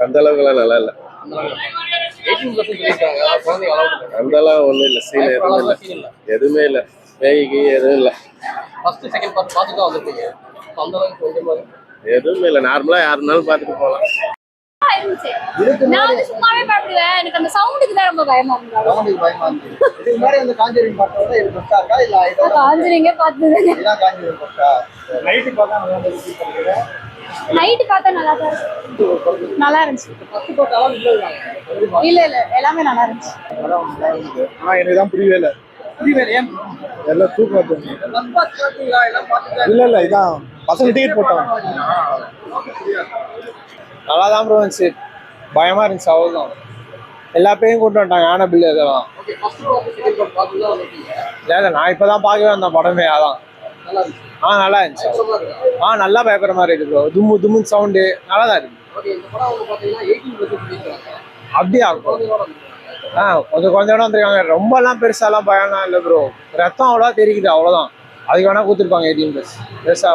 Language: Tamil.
அந்த அளவுக்குலாம் நல்லா இல்லை. அந்த அளவு ஒன்றும் இல்லை, சீன் எதுவுமே இல்லை, எதுவுமே இல்லை, பேய்க்கு எதுவும் இல்லை, எதுவுமே இல்லை. நார்மலாக யாருனாலும் பார்த்துட்டு போகலாம். நான் வந்து சும்மாவே பயப்படுவேன். எனக்கு அந்த சவுண்டுக்கு தான் ரொம்ப பயமா இருந்துச்சு. காஞ்சரிங்கே பார்த்தது. நைட்டு பார்த்தா நல்லா தான் இருந்துச்சு. நல்லா இருந்துச்சு. இல்ல இல்ல எல்லாமே நல்லா இருந்துச்சு. எனக்கு தான் புரியவே இல்லை. எல்லாம் தூக்கம். இல்ல இல்ல இதான் பசங்க டிக்கெட் போட்டாங்க. நல்லா தான் ப்ரோ இருந்துச்சு, பயமா இருந்துச்சு, அவ்வளோதான். எல்லா பேயும் கூட்டு வந்துட்டாங்க, ஆனபில் இதெல்லாம். இல்லை நான் இப்போதான் பார்க்கவே வந்தேன் படமே, அதான். நல்லா இருந்துச்சு. நல்லா பயப்படுற மாதிரி இருக்கு ப்ரோ. தும்மு சவுண்டு நல்லா தான் இருக்கு. அப்படியா கொஞ்சம் கொஞ்சம் வந்துருக்காங்க, ரொம்பலாம் பெருசாலாம் பயம்லாம் இல்லை ப்ரோ. ரத்தம் அவ்வளோவா தெரியுது, அவ்வளோதான். அதுக்கு வேணா கொடுத்துருப்பாங்க 18+. பெருசாக